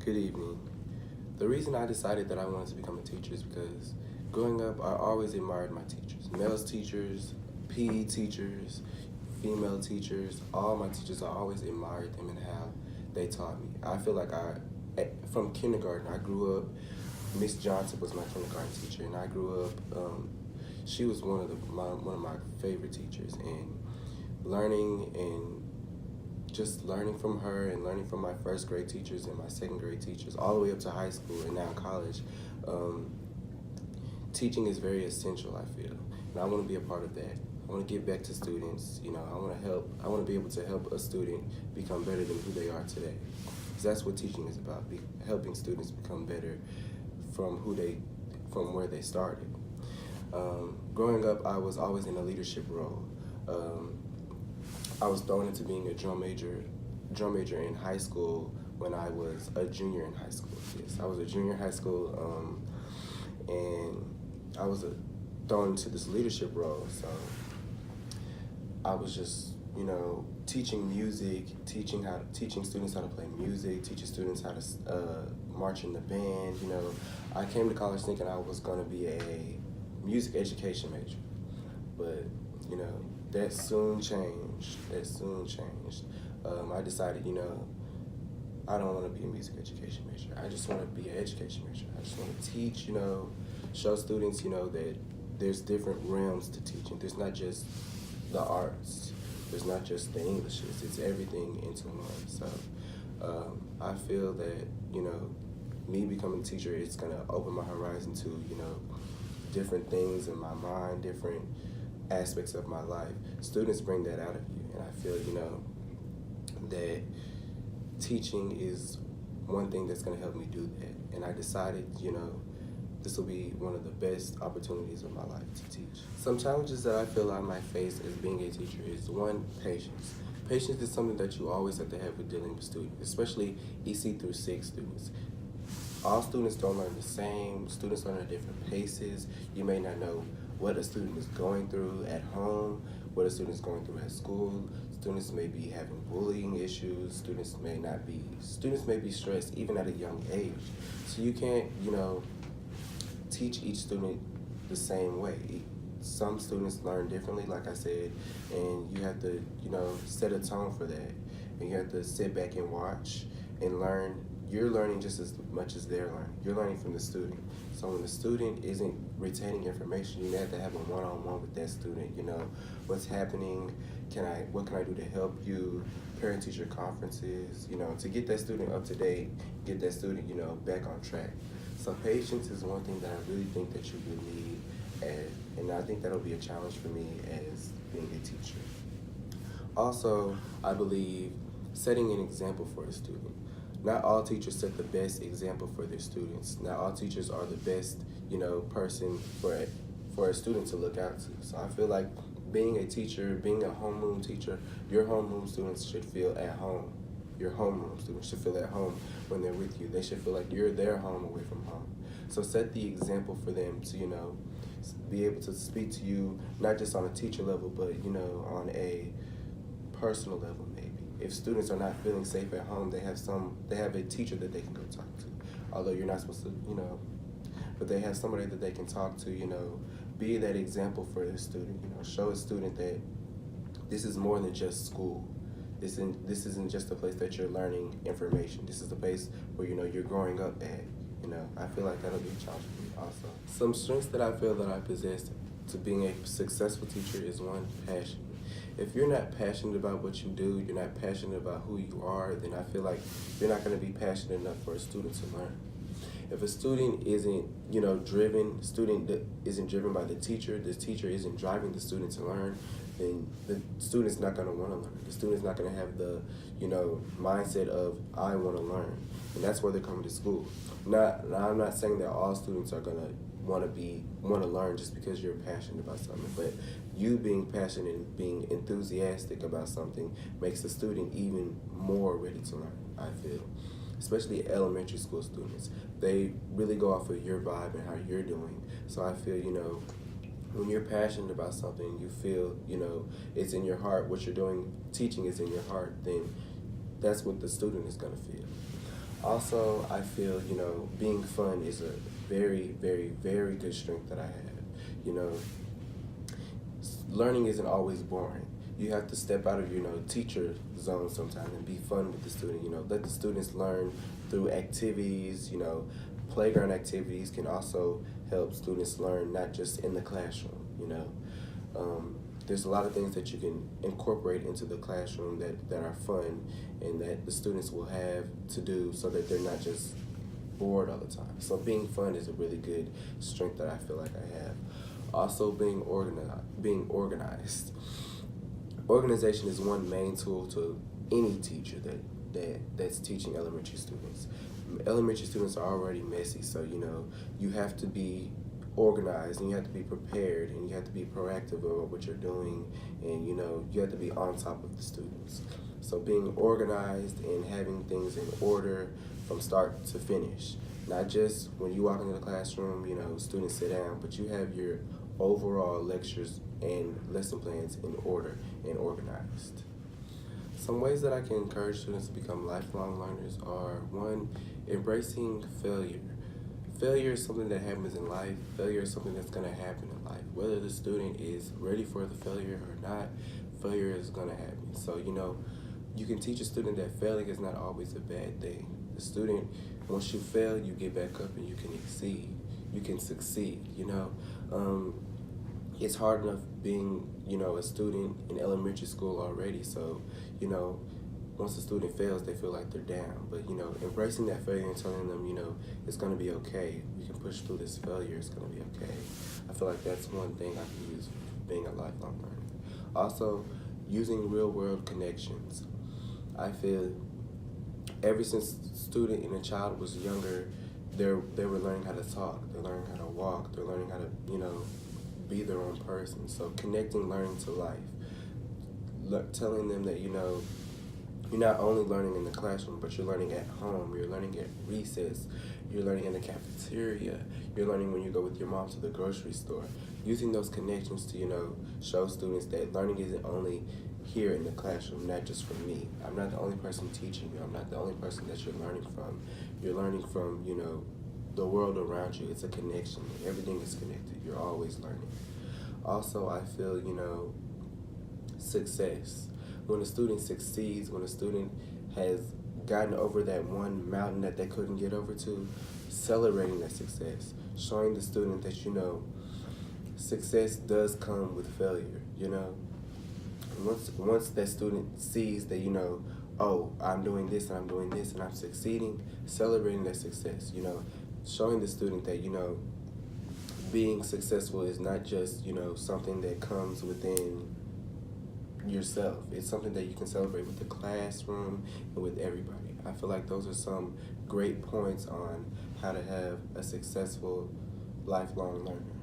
Good evening. The reason I decided that I wanted to become a teacher is because growing up, I always admired my teachers. Male teachers, PE teachers, female teachers, all my teachers, I always admired them and how they taught me. I feel like from kindergarten, I grew up, Miss Johnson was my kindergarten teacher, and I grew up, she was one of my favorite teachers, and learning and just learning from her and learning from my first grade teachers and my second grade teachers all the way up to high school and now college, teaching is very essential, I feel, and I want to be a part of that. I want to give back to students. I want to be able to help a student become better than who they are today, because that's what teaching is about, helping students become better from where they started. Growing up, I was always in a leadership role. I was thrown into being a drum major in high school when I was a junior in high school. Yes, I was a junior in high school, and I was thrown into this leadership role. So I was just, teaching music, teaching students how to play music, teaching students how to march in the band. I came to college thinking I was going to be a music education major, but that soon changed. I decided, I don't want to be a music education major. I just want to be an education major. I just want to teach, show students, that there's different realms to teaching. There's not just the arts. There's not just the Englishes. It's everything into one. So I feel that, me becoming a teacher, it's going to open my horizon to, different things in my mind, different aspects of my life. Students bring that out of you, and I feel, that teaching is one thing that's going to help me do that. And I decided, this will be one of the best opportunities of my life to teach. Some challenges that I feel I might face as being a teacher is, one, patience. Patience is something that you always have to have with dealing with students, especially EC through 6 students. All students don't learn the same. Students learn at different paces. You may not know what a student is going through at home, what a student is going through at school. Students may be having bullying issues. Students may be stressed even at a young age. So you can't, teach each student the same way. Some students learn differently, like I said, and you have to, set a tone for that. And you have to sit back and watch and learn. You're learning just as much as they're learning. You're learning from the student. So when the student isn't retaining information, you have to have a one-on-one with that student. What's happening? What can I do to help you? Parent-teacher conferences, to get that student up to date, get that student, back on track. So patience is one thing that I really think that you will need, and I think that'll be a challenge for me as being a teacher. Also, I believe setting an example for a student. Not all teachers set the best example for their students. Not all teachers are the best, person for a student to look out to. So I feel like being a teacher, being a homeroom teacher, your homeroom students should feel at home. Your homeroom students should feel at home when they're with you. They should feel like you're their home away from home. So set the example for them to, be able to speak to you, not just on a teacher level, but, on a personal level maybe. If students are not feeling safe at home, they have a teacher that they can go talk to. Although you're not supposed to, but they have somebody that they can talk to, be that example for the student, show a student that this is more than just school. This isn't just a place that you're learning information. This is the place where, you're growing up at. I feel like that'll be a challenge for me also. Some strengths that I feel that I possess to being a successful teacher is, one, passion. If you're not passionate about what you do, you're not passionate about who you are, then I feel like you're not going to be passionate enough for a student to learn. If a student isn't, driven, isn't driven by the teacher isn't driving the student to learn, then the student's not going to want to learn. The student's not going to have the, mindset of, I want to learn. And that's why they're coming to school. Now, I'm not saying that all students are going to want to learn just because you're passionate about something, but you being passionate and being enthusiastic about something makes the student even more ready to learn, I feel. Especially elementary school students. They really go off of your vibe and how you're doing. So I feel, when you're passionate about something, you feel, it's in your heart, what you're doing, teaching is in your heart, then that's what the student is going to feel. Also, I feel, being fun is a very, very, very good strength that I have. You know, learning isn't always boring. You have to step out of your, teacher zone sometimes and be fun with the student. Let the students learn through activities. Playground activities can also help students learn not just in the classroom. There's a lot of things that you can incorporate into the classroom that are fun and that the students will have to do so that they're not just bored all the time. So being fun is a really good strength that I feel like I have. Also, being organized. Organization is one main tool to any teacher that's teaching elementary students. Elementary students are already messy, so you have to be organized and you have to be prepared and you have to be proactive about what you're doing, and you have to be on top of the students. So being organized and having things in order from start to finish. Not just when you walk into the classroom, students sit down, but you have your overall lectures and lesson plans in order and organized. Some ways that I can encourage students to become lifelong learners are: one, embracing failure. Failure is something that happens in life. Failure is something that's going to happen in life. Whether the student is ready for the failure or not, failure is going to happen. So, you can teach a student that failing is not always a bad thing. The student, once you fail, you get back up and you can exceed. You can succeed, It's hard enough being, a student in elementary school already. So, once a student fails, they feel like they're down. But, embracing that failure and telling them, it's going to be okay. We can push through this failure. It's going to be okay. I feel like that's one thing I can use for being a lifelong learner. Also, using real-world connections. I feel ever since the student and a child was younger, they were learning how to talk. They're learning how to walk. They're learning how to, be their own person. So connecting learning to life. Telling them that, you're not only learning in the classroom, but you're learning at home, you're learning at recess, you're learning in the cafeteria, you're learning when you go with your mom to the grocery store. Using those connections to, show students that learning isn't only here in the classroom, not just from me. I'm not the only person teaching you. I'm not the only person that you're learning from. You're learning from, the world around you. It's a connection. Everything is connected. You're always learning. Also, I feel, success. When a student succeeds, when a student has gotten over that one mountain that they couldn't get over to, celebrating that success, showing the student that, success does come with failure, Once that student sees that, oh, I'm doing this and I'm doing this and I'm succeeding, celebrating that success, showing the student that, being successful is not just, something that comes within yourself. It's something that you can celebrate with the classroom and with everybody. I feel like those are some great points on how to have a successful lifelong learner.